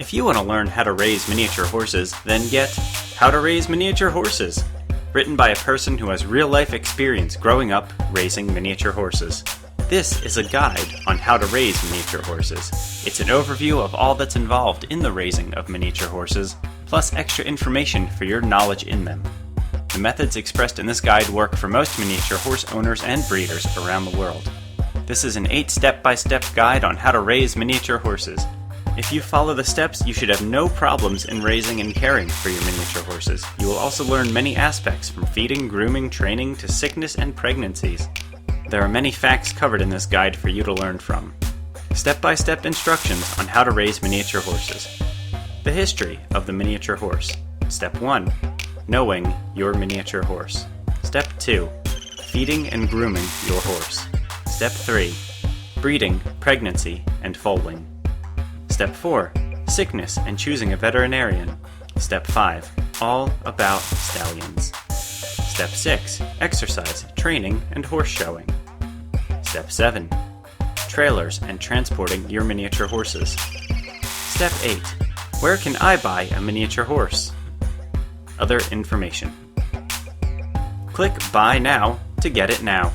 If you want to learn how to raise miniature horses, then get How to Raise Miniature Horses, written by a person who has real-life experience growing up raising miniature horses. This is a guide on how to raise miniature horses. It's an overview of all that's involved in the raising of miniature horses, plus extra information for your knowledge in them. The methods expressed in this guide work for most miniature horse owners and breeders around the world. This is an 8 step-by-step guide on how to raise miniature horses. If you follow the steps, you should have no problems in raising and caring for your miniature horses. You will also learn many aspects from feeding, grooming, training, to sickness and pregnancies. There are many facts covered in this guide for you to learn from. Step-by-step instructions on how to raise miniature horses. The history of the miniature horse. Step 1. Knowing your miniature horse. Step 2. Feeding and grooming your horse. Step 3. Breeding, pregnancy, and foaling. Step 4. Sickness and choosing a veterinarian. Step 5. All about stallions. Step 6. Exercise, training, and horse showing. Step 7. Trailers and transporting your miniature horses. Step 8. Where can I buy a miniature horse? Other information. Click Buy Now to get it now.